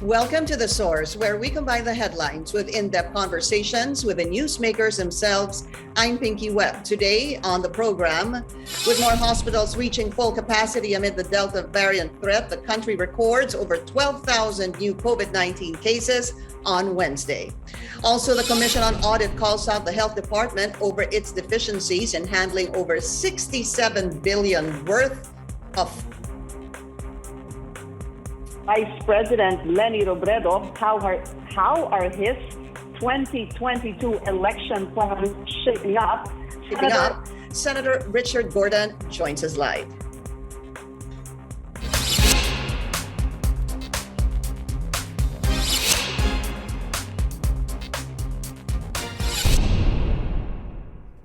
Welcome to The Source, where we combine the headlines with in-depth conversations with the newsmakers themselves. I'm Pinky Webb. Today on the program, with more hospitals reaching full capacity amid the Delta variant threat, the country records over 12,000 new COVID-19 cases on Wednesday. Also, the Commission on Audit calls out the Health Department over its deficiencies in handling over $67 billion worth of Vice President Lenny Robredo, how are his 2022 election plans shaping up? Senator Richard Gordon joins us live.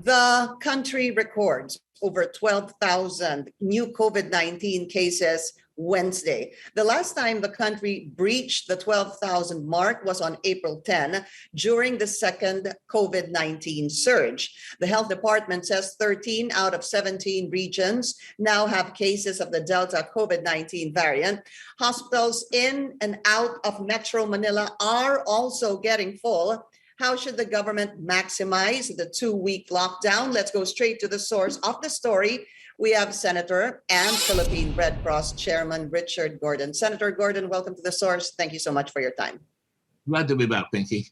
The country records over 12,000 new COVID-19 cases Wednesday. The last time the country breached the 12,000 mark was on April 10 during the second COVID-19 surge. The health department says 13 out of 17 regions now have cases of the Delta COVID-19 variant. Hospitals in and out of Metro Manila are also getting full. How should the government maximize the 2-week lockdown? Let's go straight to the source of the story. We have Senator and Philippine Red Cross Chairman Richard Gordon. Senator Gordon, welcome to the source. Thank you so much for your time. Glad to be back, Pinky.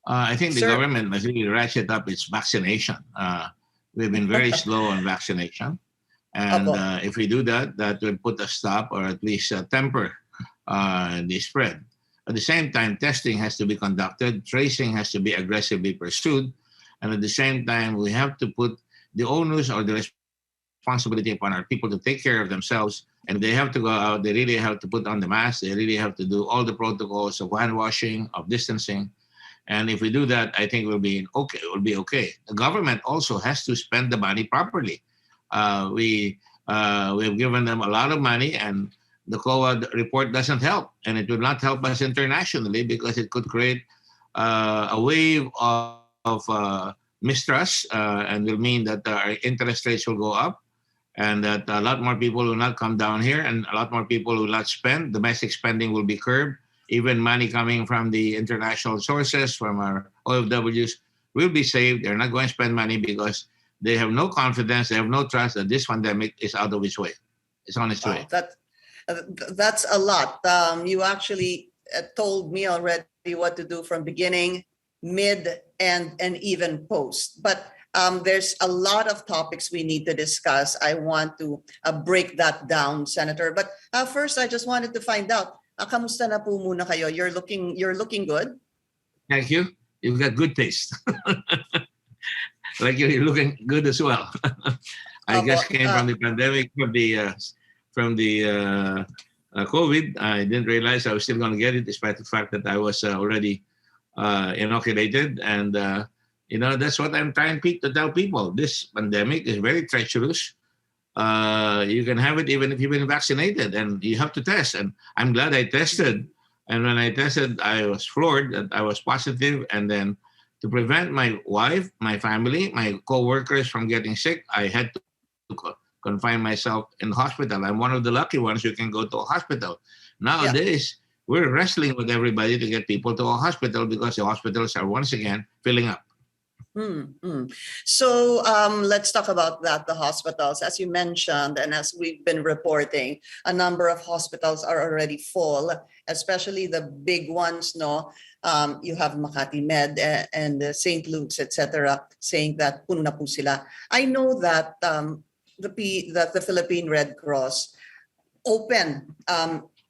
I think the government must really ratchet up its vaccination. We've been very slow on vaccination. And if we do that, that will put a stop or at least temper the spread. At the same time, testing has to be conducted, tracing has to be aggressively pursued, and at the same time, we have to put the onus or the responsibility upon our people to take care of themselves, and they have to go out, they really have to put on the mask, they really have to do all the protocols of hand washing, of distancing, and if we do that, I think we'll be okay. The government also has to spend the money properly. We've given them a lot of money, and the CoOp report doesn't help, and it will not help us internationally because it could create a wave of mistrust and will mean that our interest rates will go up and that a lot more people will not come down here and a lot more people will not spend. Domestic spending will be curbed. Even money coming from the international sources, from our OFWs, will be saved. They're not going to spend money because they have no confidence, they have no trust that this pandemic is out of its way. It's on its way. That's a lot. You actually told me already what to do from beginning, mid, and even post. But there's a lot of topics we need to discuss. I want to break that down, Senator. But first, I just wanted to find out, kamusta na po muna kayo? You're looking good. Thank you. You've got good taste. Like you're looking good as well. I just came from the pandemic, from the COVID. I didn't realize I was still going to get it, despite the fact that I was already inoculated. And, that's what I'm trying to tell people. This pandemic is very treacherous. You can have it even if you've been vaccinated, and you have to test. And I'm glad I tested. And when I tested, I was floored that I was positive. And then to prevent my wife, my family, my co-workers from getting sick, I had to confine myself in the hospital. I'm one of the lucky ones who can go to a hospital. Nowadays, we're wrestling with everybody to get people to a hospital because the hospitals are once again filling up. So let's talk about that, the hospitals. As you mentioned, and as we've been reporting, a number of hospitals are already full, especially the big ones, no? You have Makati Med and St. Luke's, etc., saying that puno na po sila. I know that the Philippine Red Cross opened,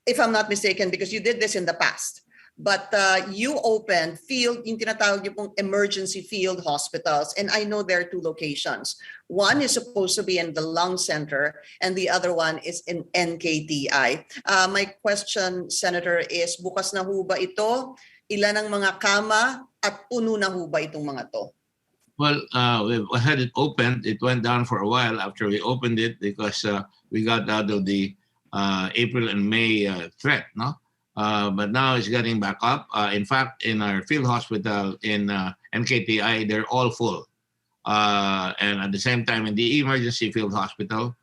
if I'm not mistaken, because you did this in the past, but you opened field, yung tinatawag niyo pong emergency field hospitals, and I know there are 2 locations. One is supposed to be in the lung center, and the other one is in NKTI. My question, Senator, is bukas na ho ba ito? Ilan ang mga kama at puno na ho ba itong mga to? Well, we had it opened. It went down for a while after we opened it because we got out of the April and May threat, no? But now it's getting back up. In fact, in our field hospital in NKTI, they're all full. And at the same time, in the emergency field hospital,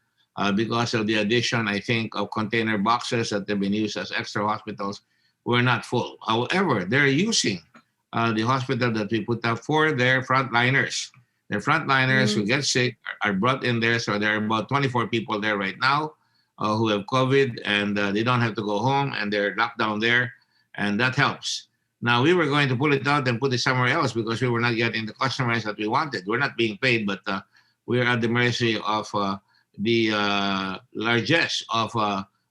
because of the addition, I think, of container boxes that have been used as extra hospitals, were not full. However, they're using the hospital that we put up for their frontliners. Their frontliners who get sick are brought in there. So there are about 24 people there right now who have COVID, and they don't have to go home, and they're locked down there, and that helps. Now, we were going to pull it out and put it somewhere else because we were not getting the customers that we wanted. We're not being paid, but we're at the mercy of the largesse of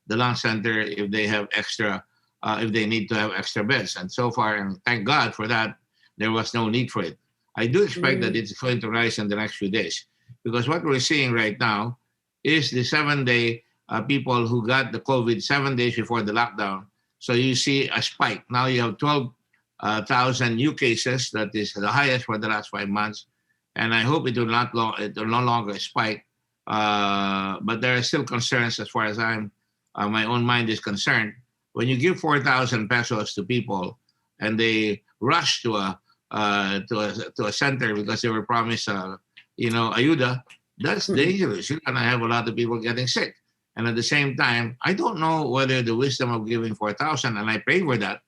the lung center if they have extra, if they need to have extra beds. And so far, and thank God for that, there was no need for it. I do expect that it's going to rise in the next few days, because what we're seeing right now is the 7-day people who got the COVID 7 days before the lockdown. So you see a spike. Now you have 12,000 new cases. That is the highest for the last 5 months. And I hope it will no longer spike. But there are still concerns as far as my own mind is concerned. When you give 4,000 pesos to people and they rush to a center because they were promised, ayuda, that's dangerous. You're gonna have a lot of people getting sick. And at the same time, I don't know whether the wisdom of giving 4,000, and I pray for that.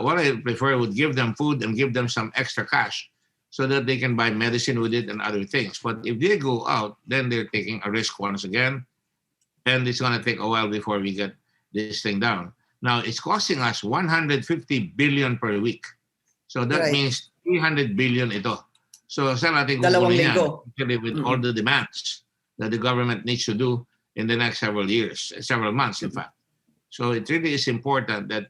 What I prefer would give them food and give them some extra cash so that they can buy medicine with it and other things. But if they go out, then they're taking a risk once again, and it's gonna take a while before we get this thing down. Now, it's costing us 150 billion per week. So that means 300 billion ito. So sa natin kukunin yan, actually with all the demands that the government needs to do in the next several months, in fact. So it really is important that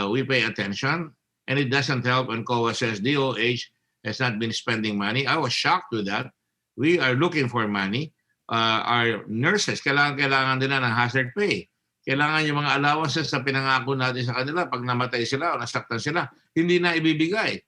we pay attention, and it doesn't help when COA says DOH has not been spending money. I was shocked with that. We are looking for money. Our nurses, kailangan nila ng hazard pay. Kailangan yung mga allowances na pinangako natin sa kanila pag namatay sila o nasaktan sila, hindi na ibibigay.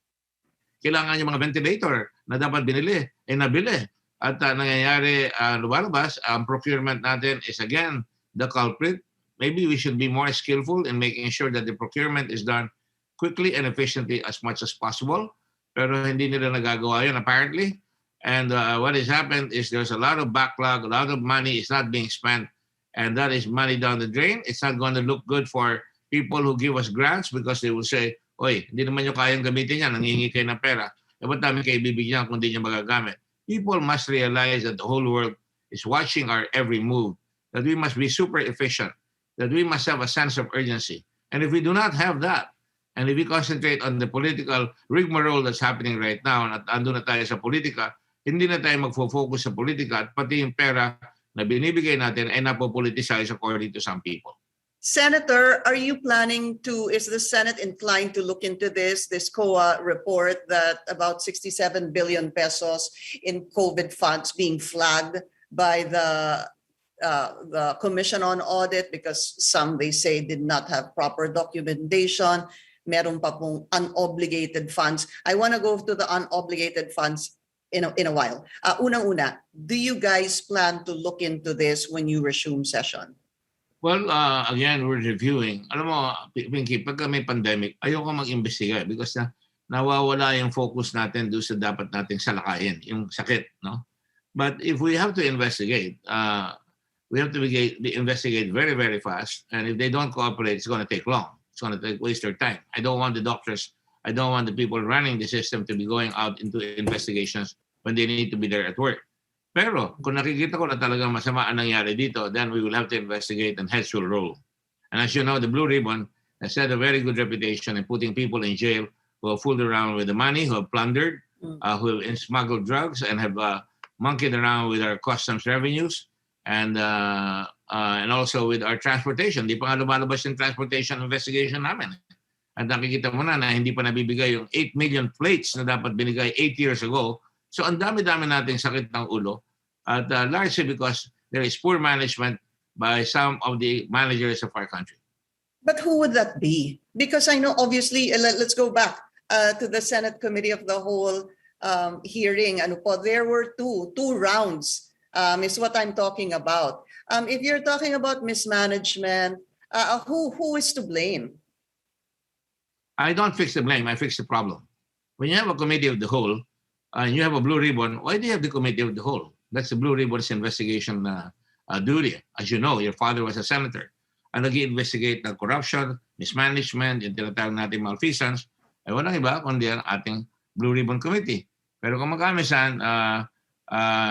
Kailangan yung mga ventilator na dapat binili, nabili. At nangyayari, lumalabas, ang procurement natin is again the culprit. Maybe we should be more skillful in making sure that the procurement is done quickly and efficiently as much as possible. Pero hindi nila nagagawa yun apparently. And what has happened is there's a lot of backlog, a lot of money is not being spent. And that is money down the drain. It's not going to look good for people who give us grants because they will say, oy, hindi naman nyo kayang gamitin yan, nangingi kayo ng pera. Ba't namin kayo bibigyan kung hindi nyo magagamit? People must realize that the whole world is watching our every move, that we must be super efficient, that we must have a sense of urgency. And if we do not have that, and if we concentrate on the political rigmarole that's happening right now, at ando na tayo sa politika, hindi na tayo magfo-focus sa politika at pati yung pera na binibigay natin ay napopoliticize according to some people. Senator, are you planning to, is the Senate inclined to look into this COA report that about 67 billion pesos in COVID funds being flagged by the Commission on Audit because some, they say, did not have proper documentation. Meron pa pong unobligated funds. I want to go to the unobligated funds in a while. Unang-una, do you guys plan to look into this when you resume session? Well, again, we're reviewing. Alam mo, Pinky, pagka may pandemic, ayoko mag-imbestiga because nawawala yung focus natin doon sa dapat nating salakayin, yung sakit, no? But if we have to investigate, we have to investigate very, very fast. And if they don't cooperate, it's going to take long. It's going to waste their time. I don't want the doctors, I don't want the people running the system to be going out into investigations when they need to be there at work. Pero kung nakikita ko na talagang masama ang nangyari dito, then we will have to investigate and heads will roll. And as you know, the Blue Ribbon has had a very good reputation in putting people in jail who have fooled around with the money, who have plundered, who have smuggled drugs and have monkeyed around with our customs revenues and also with our transportation. Di pa nga lumalabas yung transportation investigation namin. At nakikita mo na hindi pa nabibigay yung 8 million plates na dapat binigay 8 years ago. So ang dami-dami nating sakit ng ulo. At largely because there is poor management by some of the managers of our country. But who would that be? Because I know, obviously, let's go back to the Senate Committee of the Whole hearing. There were two rounds is what I'm talking about. If you're talking about mismanagement, who is to blame? I don't fix the blame, I fix the problem. When you have a committee of the whole, and you have a Blue Ribbon, why do you have the committee of the whole? That's the Blue Ribbon's investigation duty. As you know, your father was a senator. And nag-investigate ng corruption, mismanagement, yung tinatawag natin malfeasance, ay walang iba kundi ang ating Blue Ribbon Committee. Pero kung magkamisan,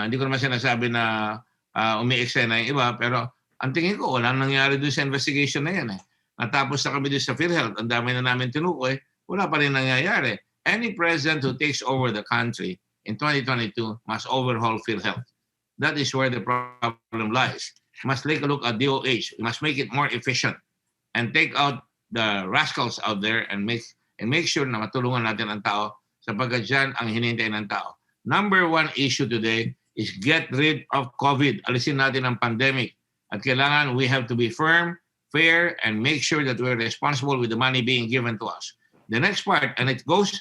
hindi ko naman sinasabi na umi-eksena yung iba, pero ang tingin ko, walang nangyari doon sa investigation na yan. Natapos na kami doon sa PhilHealth, ang dami na namin tinukoy, wala pa rin nangyayari. Any president who takes over the country in 2022 must overhaul PhilHealth. That is where the problem lies. We must take a look at DOH. We must make it more efficient and take out the rascals out there and make sure na matulungan natin ang tao sapagkat dyan ang hinihintay ng tao. Number one issue today is get rid of COVID. Alisin natin ang pandemic. At kailangan we have to be firm, fair, and make sure that we're responsible with the money being given to us. The next part, and it goes,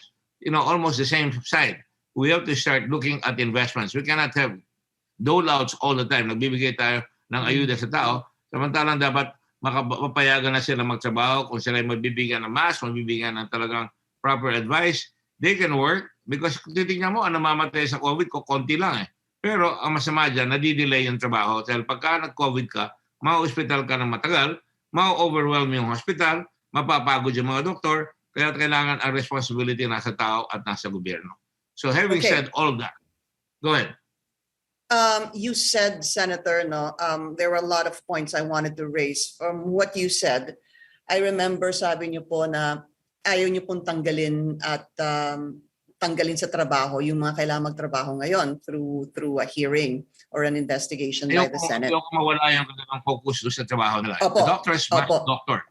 almost the same side. We have to start looking at investments. We cannot have dole-outs all the time. Nagbibigay tayo ng ayuda sa tao. Samantalang dapat mapapayagan na sila magtrabaho. Kung sila mabibigyan ng mask, mabibigyan ng talagang proper advice, they can work. Because kung titignan mo, ang namamatay sa COVID, konti lang Pero ang masama dyan, nadidelay yung trabaho. Dahil pagka nag-COVID ka, ma-hospital ka ng matagal, ma-overwhelm yung hospital, mapapagod yung mga doktor, kaya kailangan ang responsibility nasa tao at nasa gobyerno. So having said all that, go ahead. You said, Senator, there were a lot of points I wanted to raise. From what you said, I remember sabi niyo po na ayaw niyo pong tanggalin at tanggalin sa trabaho yung mga kailangang magtrabaho ngayon through a hearing or an investigation by the Senate. Ayaw ko mawala yung kanilang focus doon sa trabaho nila. Opo. The doctors must doctor.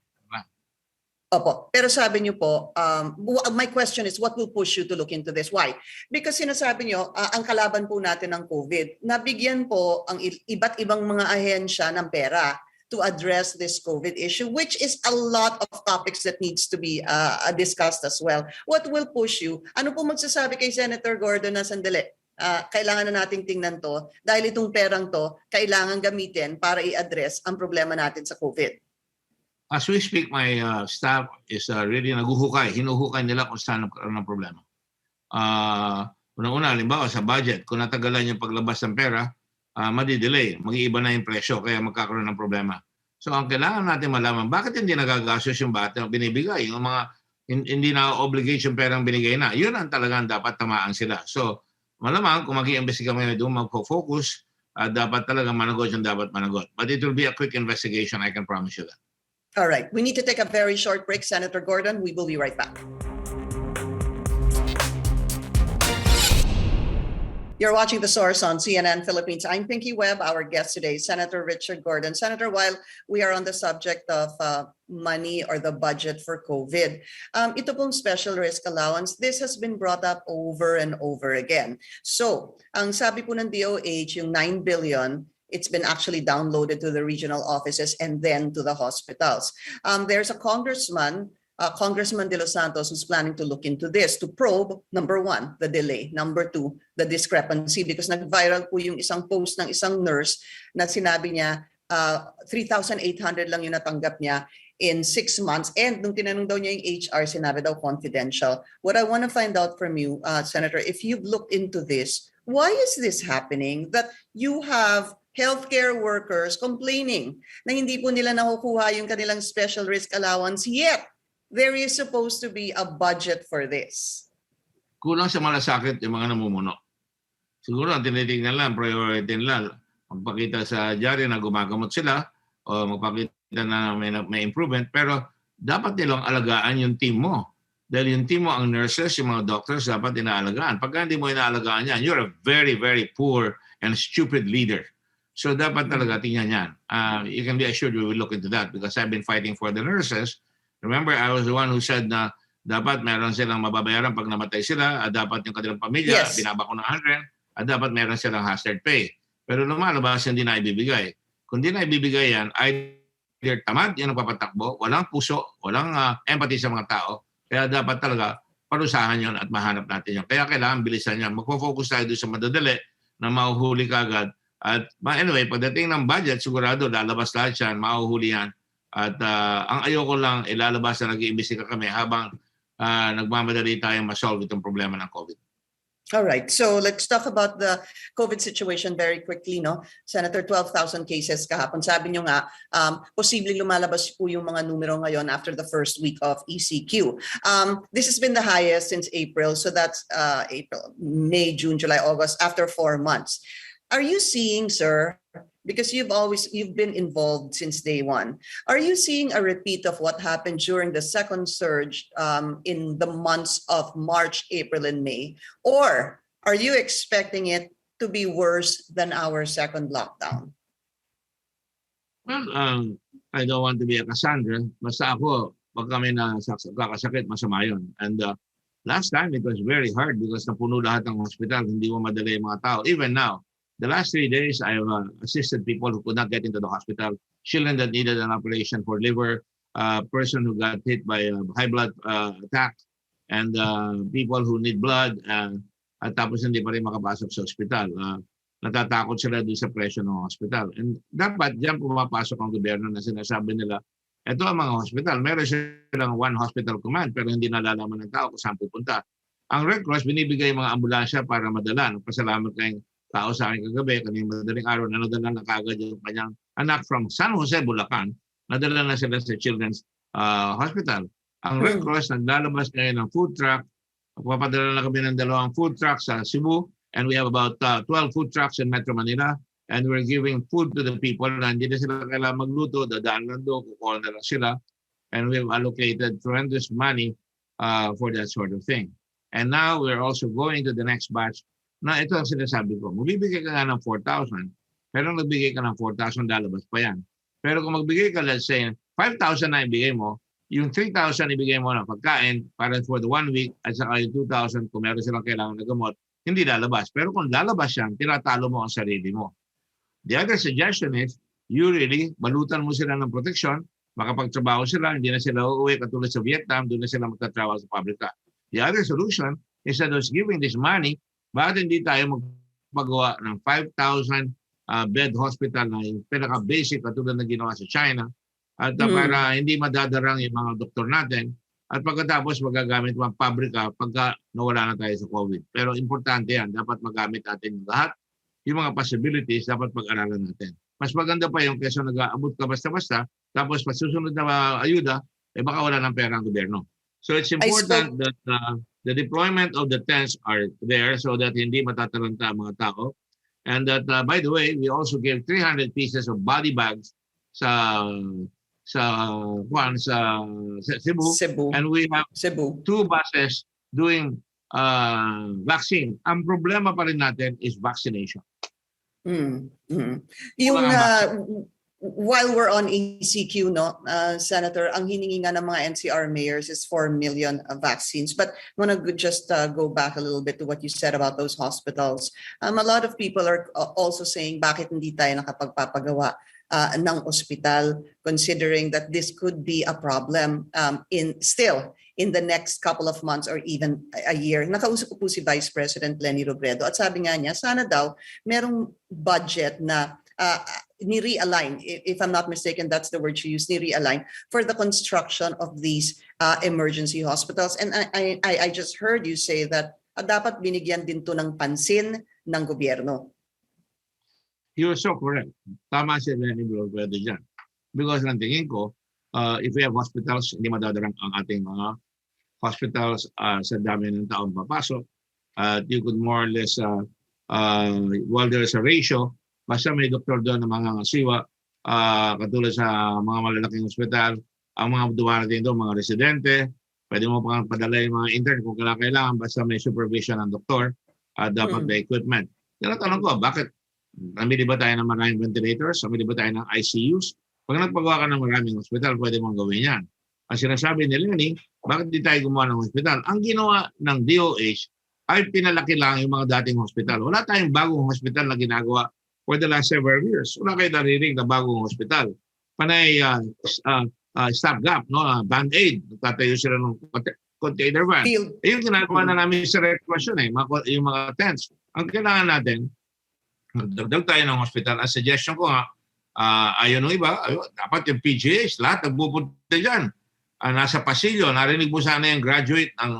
Opo. Pero sabi niyo po, my question is, what will push you to look into this? Why? Because sinasabi niyo, ang kalaban po natin ng COVID, nabigyan po ang iba't ibang mga ahensya ng pera to address this COVID issue, which is a lot of topics that needs to be discussed as well. What will push you? Ano po magsasabi kay Senator Gordon na sandali? Kailangan na nating tingnan to dahil itong perang to kailangan gamitin para i-address ang problema natin sa COVID. As we speak, my staff is really naguhukay. Hinuhukay nila kung saan ang problema. Una-una, halimbawa sa budget, kung natagalan yung paglabas ng pera, madidelay. Mag-iiba na yung presyo, kaya magkakaroon ng problema. So ang kailangan natin malaman, bakit hindi nagagastos yung bata binibigay? Yung mga hindi na obligation perang binigay na. Yun ang talagang dapat tamaan sila. So malamang kung mag-i-imbestiga mo doon, mag-focus, dapat talagang managot yung dapat managot. But it will be a quick investigation, I can promise you that. All right. We need to take a very short break, Senator Gordon. We will be right back. You're watching The Source on CNN Philippines. I'm Pinky Webb. Our guest today is Senator Richard Gordon. Senator, while we are on the subject of money or the budget for COVID, ito pong special risk allowance, this has been brought up over and over again. So, ang sabi po ng DOH, yung 9 billion, it's been actually downloaded to the regional offices and then to the hospitals. There's a Congressman De Los Santos, who's planning to look into this to probe, number one, the delay, number two, the discrepancy, because nag-viral po yung isang post ng isang nurse na sinabi niya 3,800 lang yung natanggap niya in 6 months, and nung tinanong daw niya yung HR, sinabi daw confidential. What I want to find out from you, Senator, if you've looked into this, why is this happening that you have healthcare workers complaining na hindi po nila nakukuha yung kanilang special risk allowance, yet there is supposed to be a budget for this? Kulang sa malasakit yung mga namumuno. Siguro ang tinitingnan lang, priority nila, magpakita sa diary na gumagamot sila o magpakita na may improvement, pero dapat nilang alagaan yung team mo. Dahil yung team mo, ang nurses, yung mga doctors, dapat inaalagaan. Pagka hindi mo inaalagaan yan, you're a very, very poor and stupid leader. So dapat talaga tingnan yan. You can be assured we will look into that because I've been fighting for the nurses. Remember, I was the one who said na dapat meron silang mababayaran pag namatay sila, at dapat yung kanilang pamilya, binabakunahan rin, at dapat meron silang hazard pay. Pero lumalabas, hindi na ibibigay. Kung hindi na ibibigay yan, either tamad, yan ang papatakbo, walang puso, walang empathy sa mga tao, kaya dapat talaga parusahan yon at mahanap natin yon. Kaya kailangan bilisan yan. Magpo-focus tayo doon sa madadali na mahuhuli ka agad. At anyway, pagdating ng budget, sigurado lalabas lahat yan, mahuhuli yan. At ang ayoko lang, ilalabas na nag-iimbestiga kami habang nagmamadali tayong ma-solve itong problema ng COVID. All right. So let's talk about the COVID situation very quickly, no? Senator, 12,000 cases kahapon. Sabi nyo nga, posibleng lumalabas po yung mga numero ngayon after the first week of ECQ. This has been the highest since April. So that's April, May, June, July, August, after 4 months. Are you seeing, sir, because you've been involved since day one, are you seeing a repeat of what happened during the second surge in the months of March, April, and May? Or are you expecting it to be worse than our second lockdown? Well, I don't want to be a Cassandra. Basta ako, pag kami kakasakit, masama yun. And last time, it was very hard because napuno lahat ng hospital. Hindi mo madala yung mga tao. Even now, the last 3 days, I have assisted people who could not get into the hospital, children that needed an operation for liver, person who got hit by a high blood attack, and people who need blood, at tapos hindi pa rin makapasok sa hospital. Natatakot sila doon sa presyo ng hospital. And dapat diyan pumapasok ang gobyerno na sinasabi nila, ito ang mga hospital. Meron silang one hospital command pero hindi nalalaman ng tao kung saan pupunta. Ang Red Cross binibigay mga ambulansya para madala. Pasalamat kayong tao sa akin kagabi, kanina madaling araw na nadala na kagad yung kanyang anak from San Jose, Bulacan. Nadala na sila sa Children's Hospital. Ang Red Cross naglalabas ngayon ng food truck. Papadala na kami ng 2 food trucks sa Cebu. And we have about 12 food trucks in Metro Manila. And we're giving food to the people na hindi na sila kailangan magluto, dadaan lang doon, kukuha na lang sila. And we've allocated tremendous money for that sort of thing. And now we're also going to the next batch na ito ang sinasabi ko. Magbibigay ka nga ng 4,000, pero nagbigay ka ng 4,000, lalabas pa yan. Pero kung magbigay ka, let's say, 5,000 na ibigay mo, yung 3,000 ibigay mo na pagkain para for the 1 week, at saka yung 2,000 kung meron silang kailangan na gamot, hindi lalabas. Pero kung lalabas yan, tinatalo mo ang sarili mo. The other suggestion is, you really, balutan mo sila ng protection, makapagtrabaho sila, hindi na sila uuwi katulad sa Vietnam, doon na sila magtatrabaho sa pabrika. The other solution is that was giving this money, bakit hindi tayo magpagawa ng 5,000 bed hospital na yung pinaka-basic katulad na ginawa sa China at para hindi madadarang yung mga doktor natin at pagkatapos magagamit mga pabrika pagka nawala na tayo sa COVID. Pero importante yan, dapat magamit natin lahat. Yung mga possibilities, dapat pag-aralan natin. Mas maganda pa yung kesa nag-aabot ka basta-basta, tapos pasusunod na ayuda, baka wala ng pera ang gobyerno. So it's important that the deployment of the tents are there so that hindi matatalanta ang mga tao. And that, by the way, we also gave 300 pieces of body bags sa Cebu. And we have 2 buses doing vaccine. Ang problema pa rin natin is vaccination. Yung while we're on ECQ, no, Senator, ang hiningi nga ng mga NCR mayors is 4 million vaccines. But I want to just go back a little bit to what you said about those hospitals. A lot of people are also saying, bakit hindi tayo nakapagpapagawa ng ospital, considering that this could be a problem in the next couple of months or even a year. Nakausap ko po si Vice President Leni Robredo at sabi nga niya, sana daw merong budget na ni-realign, if I'm not mistaken, that's the word she used, ni-realign for the construction of these emergency hospitals. And I just heard you say that dapat binigyan din to ng pansin ng gobyerno. You're so correct. Tama si Leni Robredo dyan. Because ang tingin ko, if we have hospitals, hindi madadarang ang ating mga hospitals sa dami ng taong papasok. You could more or less, while there's a ratio, basta may doktor doon ng mga siwa, katulad sa mga malalaking hospital, ang mga dumarating doon, mga residente, pwede mo pang padala yung mga intern kung kailangan, basta may supervision ng doktor at dapat may equipment. Tinatanong ko, bakit? Namili ba tayo ng maraming ventilators? Namili ba tayo ng ICUs? Pag nagpagawa ka ng maraming hospital, pwede mong gawin yan. Ang sinasabi ni Lenny, bakit di tayo gumawa ng hospital? Ang ginawa ng DOH ay pinalaki lang yung mga dating hospital. Wala tayong bagong hospital na ginagawa for the last several years. Wala kayo narinig na bagong hospital. Panay stopgap, no? Band-aid. Tatayo sila ng container van. Yung ginagawa na namin sa requestion, yung mga tents. Ang kailangan natin, magdagdag tayo ng hospital. Ang suggestion ko nga, ayaw ng iba, dapat yung PGH, lahat nagpupunta dyan. Nasa pasilyo, narinig mo sana yung graduate ng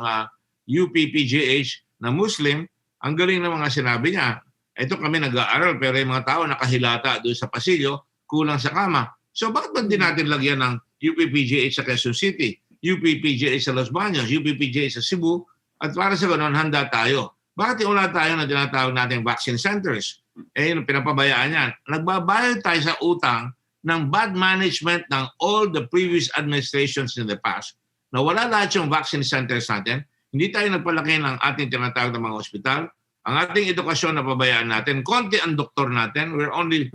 UP PGH na Muslim, Ang galing ng mga sinabi niya. Ito kami nag-aaral pero yung mga tao nakahilata doon sa pasilyo, kulang sa kama. So bakit ba din natin lagyan ng UPPGH sa Quezon City, UPPGH sa Los Baños, UPPGH sa Cebu, at para sa ganoon handa tayo. Bakit wala tayo na tinatawag nating vaccine centers? Yun, pinapabayaan yan. Nagbabayad tayo sa utang ng bad management ng all the previous administrations in the past. Na wala lahat yung vaccine centers natin. Hindi tayo nagpalaki ng ating tinatawag ng mga ospital. Ang ating edukasyon na pabayaan natin. Konti ang doktor natin. We're only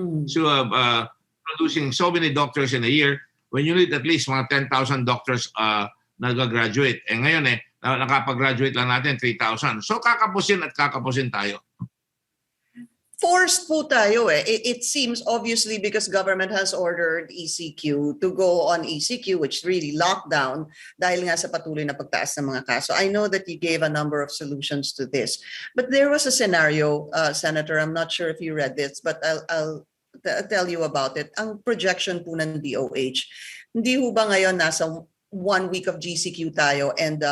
producing so many doctors in a year when you need at least mga 10,000 doctors nag-graduate. Ngayon nakapag-graduate lang natin 3,000. So kakapusin at kakapusin tayo. Forced po tayo eh. It seems obviously because government has ordered ECQ to go on ECQ, which really locked down dahil nga sa patuloy na pagtaas ng mga kaso. I know that you gave a number of solutions to this. But there was a scenario, Senator, I'm not sure if you read this, but I'll tell you about it. Ang projection po ng DOH, hindi ho ba ngayon nasa 1 week of GCQ tayo and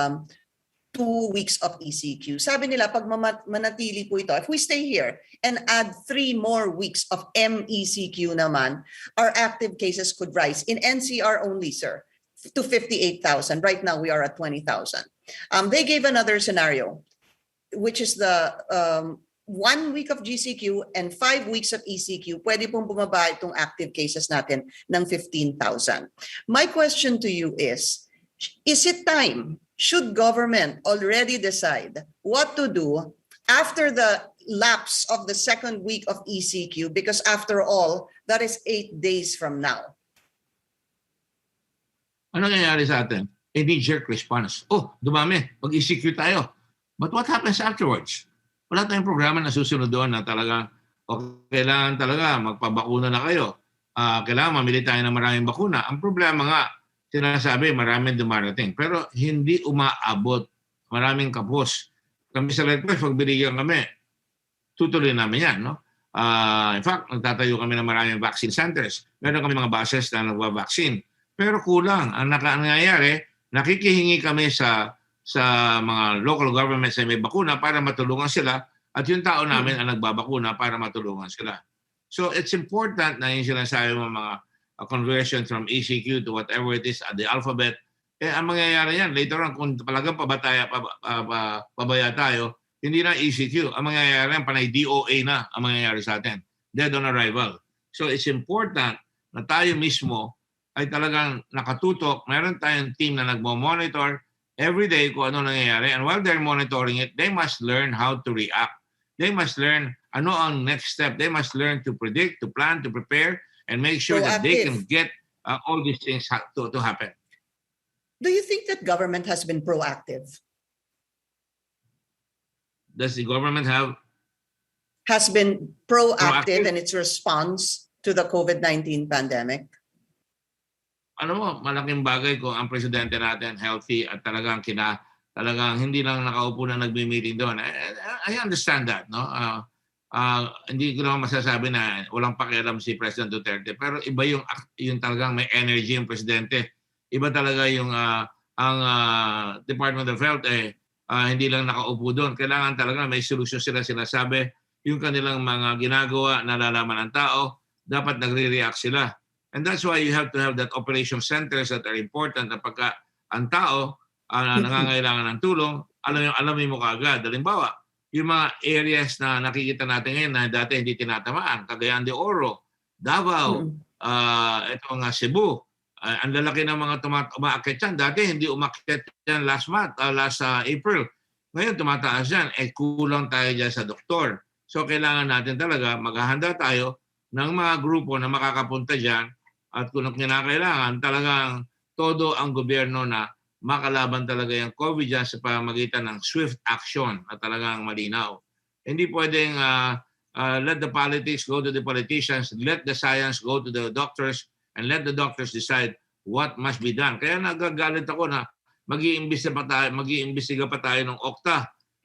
2 weeks of ECQ. Sabi nila, pag manatili po ito, if we stay here and add 3 more weeks of MECQ naman, our active cases could rise in NCR only, sir, to 58,000. Right now, we are at 20,000. They gave another scenario, which is the 1 week of GCQ and 5 weeks of ECQ, pwede pong bumaba itong active cases natin ng 15,000. My question to you is it time? Should government already decide what to do after the lapse of the 2nd week of ECQ? Because after all, that is 8 days from now. Ano nangyayari sa atin? A knee-jerk response. Oh, dumami. Mag-ECQ tayo. But what happens afterwards? Wala tayong programa na susunod doon na talaga, kailangan talaga magpabakuna na kayo. Kailangan mamili tayo ng maraming bakuna. Ang problema nga, sinasabi maraming dumarating. Pero hindi umaabot. Maraming kapos. Kami sa Red Cross, pag binigyan kami, tutuloy namin yan. No? In fact, nagtatayo kami ng maraming vaccine centers. Meron kami mga bases na nagwa-vaccine. Pero kulang. Ang nangyayari, nakikihingi kami sa mga local governments na may bakuna para matulungan sila at yung tao namin ang nagbabakuna para matulungan sila. So it's important na yung sinasabi mo mga conversion from ECQ to whatever it is at the alphabet, ang mangyayari yan, later on, kung talagang pabaya tayo, hindi na ECQ. Ang mangyayari yan, panay DOA na ang mangyayari sa atin. Dead on arrival. So it's important na tayo mismo ay talagang nakatutok. Meron tayong team na nagmo-monitor every day kung ano nangyayari. And while they're monitoring it, they must learn how to react. They must learn ano ang next step. They must learn to predict, to plan, to prepare, and make sure that they can get all these things to happen. Do you think that government has been proactive? Does the government has been proactive in its response to the COVID-19 pandemic? Ano mo, malaking bagay kung ang presidente natin healthy at talagang hindi lang nakaupo na nagmi-meeting doon. I understand that, no? Hindi ko naman masasabi na walang pakialam si President Duterte, pero iba yung talagang may energy yung presidente. Iba talaga yung ang Department of Health hindi lang nakaupo doon. Kailangan talaga may solusyon sila sinasabi. Yung kanilang mga ginagawa nalalaman ng tao, dapat nagre-react sila. And that's why you have to have that operation centers that are important na pagka ang tao nangangailangan ng tulong, alam mo kaagad. Halimbawa, yung mga areas na nakikita natin ngayon na dati hindi tinatamaan, Cagayan de Oro, Davao, ito nga Cebu, ang lalaki ng mga umaakit yan. Dati hindi umakit yan last April. Ngayon tumataas yan. Kulang tayo dyan sa doktor. So kailangan natin talaga maghahanda tayo ng mga grupo na makakapunta dyan at kung kinakailangan talagang todo ang gobyerno na makalaban talaga yung COVID dyan sa pamamagitan ng swift action na talagang malinaw. Hindi pwedeng let the politics go to the politicians, let the science go to the doctors, and let the doctors decide what must be done. Kaya nagagalit ako na mag-iimbestiga pa tayo ng OCTA.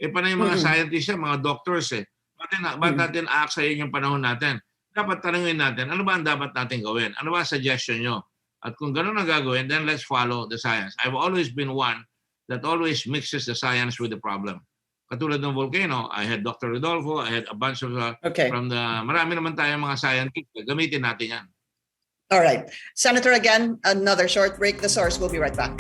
Panay mga scientists yan, mga doctors Ba't natin aaksayin yung panahon natin? Dapat tanungin natin, ano ba ang dapat natin gawin? Ano ba ang suggestion nyo? At kung gano'n ang gagawin, then let's follow the science. I've always been one that always mixes the science with the problem. katulad ng volcano, I had Dr. Rodolfo, I had a bunch of Okay. from the marami naman tayong mga scientists. Gamitin natin yan. All right. Senator, again, another short break. The Source will be right back.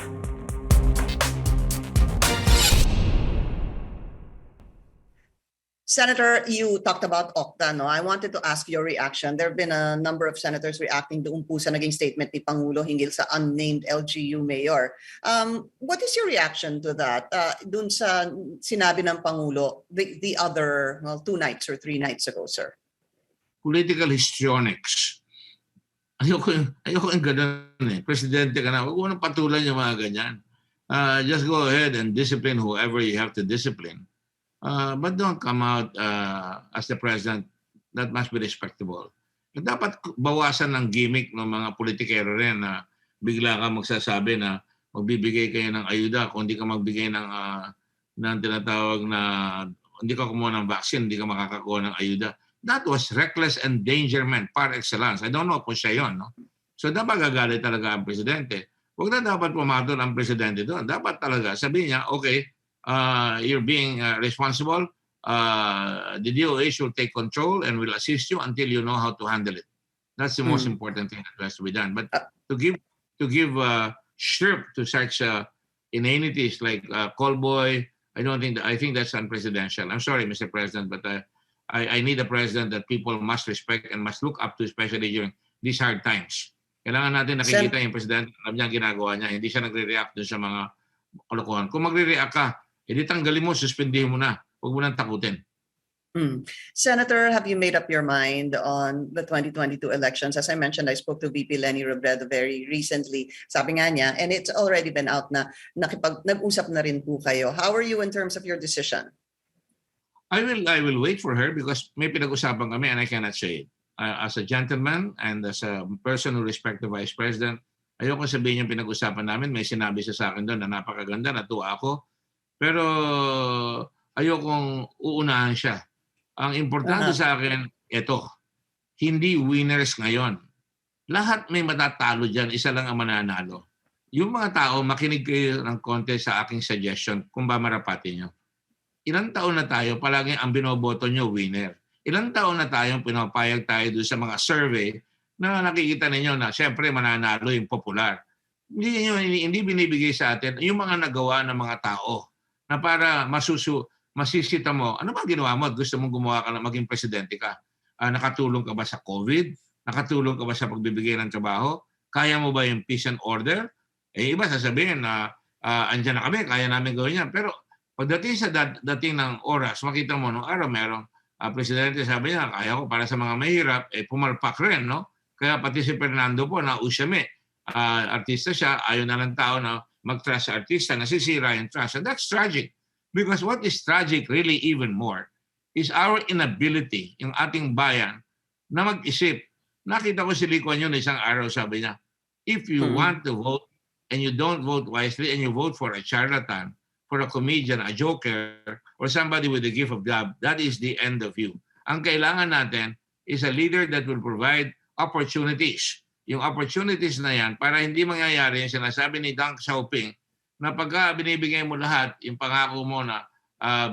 Senator, you talked about Okta, no? I wanted to ask your reaction. There have been a number of senators reacting doon po sa naging statement ni Pangulo hinggil sa unnamed LGU mayor. What is your reaction to that? Doon sa sinabi ng Pangulo the other, well, 2 nights or 3 nights ago, sir? Political histrionics. Ayoko yung ganun eh. Presidente ka na, huwag mo nang patulan yung mga ganyan. Just go ahead and discipline whoever you have to discipline. But don't come out as the president. That must be respectable. Dapat bawasan ng gimmick ng mga politikero rin na bigla ka magsasabi na magbibigay kayo ng ayuda kung hindi ka magbigay ng tinatawag na hindi ka kumuha ng vaccine, hindi ka makakakuha ng ayuda. That was reckless endangerment par excellence. I don't know kung siya yun. No? So dapat gagalit talaga ang presidente. Huwag na dapat pumatol ang presidente doon. Dapat talaga sabihin niya, okay, you're being responsible. The DOH will take control and will assist you until you know how to handle it. That's the most important thing that has to be done. But to give shrimp to such inanities like callboy, I think that's unpresidential. I'm sorry, Mr. President, but I need a president that people must respect and must look up to, especially during these hard times. Kailangan natin nakikita yung president, alam niya ang ginagawa niya, hindi siya nagre-react dun sa mga kalokohan. Kung magre-react ka, edi tanggalin mo, suspendihin mo na. Huwag mo nang takutin. Senator, have you made up your mind on the 2022 elections? As I mentioned, I spoke to VP Lenny Robredo very recently. Sabi nga niya, and it's already been out na nag-usap na rin po kayo. How are you in terms of your decision? I will wait for her because may pinag-usapan kami and I cannot say it. As a gentleman and as a person who respects the Vice President, ayoko sabihin yung pinag-usapan namin. May sinabi siya sa akin doon na napakaganda, natuwa ako. Pero ayokong uunahan siya. Ang importante sa akin, ito, hindi winners ngayon. Lahat may matatalo dyan, isa lang ang mananalo. Yung mga tao, makinig kayo ng konti sa aking suggestion kung ba marapati nyo. Ilang taon na tayo, palagi ang binoboto nyo, winner. Ilang taon na tayong pinapayag tayo doon sa mga survey na nakikita ninyo na siyempre mananalo yung popular. Hindi binibigay sa atin yung mga nagawa ng mga tao na para masisita mo, ano ba ginawa mo at gusto mong gumawa ka na maging presidente ka? Nakatulong ka ba sa COVID? Nakatulong ka ba sa pagbibigay ng trabaho? Kaya mo ba yung peace and order? Iba sasabihin na andyan na kami, kaya namin gawin yan. Pero pagdating sa dating ng oras, makita mo nung araw merong presidente sabi niya, kaya ko para sa mga mahirap, pumalpak rin, no? Kaya pati si Fernando po, nausyami. Artista siya, ayaw na lang tao na mag-trust sa artista, nasisira yung trust. And that's tragic. Because what is tragic really even more is our inability, yung ating bayan, na mag-isip. Nakita ko si Lee Kuan Yew isang araw, sabi niya, if you want to vote and you don't vote wisely and you vote for a charlatan, for a comedian, a joker, or somebody with a gift of gab, that is the end of you. Ang kailangan natin is a leader that will provide opportunities. Yung opportunities na yan, para hindi mangyayari yung sinasabi ni Deng Xiaoping, na pagka binibigay mo lahat, yung pangako mo na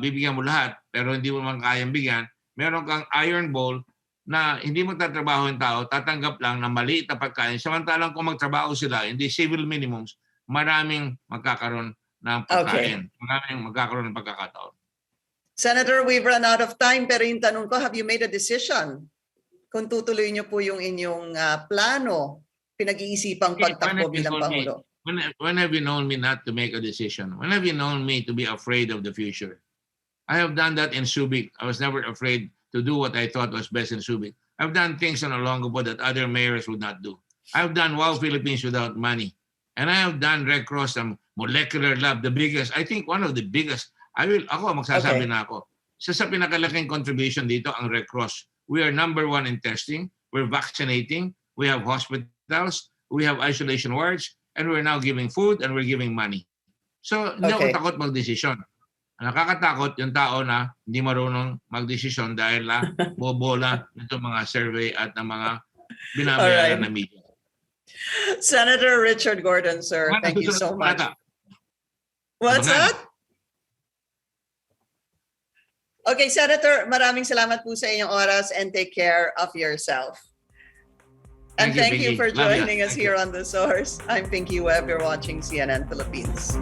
bibigyan mo lahat, pero hindi mo man kayang bigyan, meron kang iron ball na hindi magtatrabaho yung tao, tatanggap lang na maliit na pagkain. Samantalang kung magtrabaho sila, hindi civil minimums, maraming magkakaroon ng pagkain. Okay. Maraming magkakaroon ng pagkakataon. Senator, we've run out of time, pero yung tanong ko, have you made a decision? Kung tutuloy niyo po yung inyong plano, pinag-iisipang pagtakbo bilang Pangulo. When have you known me not to make a decision? When have you known me to be afraid of the future? I have done that in Subic. I was never afraid to do what I thought was best in Subic. I've done things on Olongapo that other mayors would not do. I've done Wow Philippines without money. And I have done Red Cross, molecular lab, the biggest, I think one of the biggest. Magsasabi na ako. Sa pinakalaking contribution dito, ang Red Cross. We are number 1 in testing. We're vaccinating. We have hospitals. We have isolation wards. And we're now giving food and we're giving money. So, hindi ako takot mag-desisyon. Nakakatakot yung tao na hindi marunong mag-desisyon dahil bobola nito mga survey at ng mga binabayaran na media. Senator Richard Gordon, sir, thank you so much. What's that? Okay, Senator, maraming salamat po sa inyong oras and take care of yourself. And thank you Pinky. for Love ya. joining us Thank here you. on The Source. I'm Pinky Webb. You're watching CNN Philippines.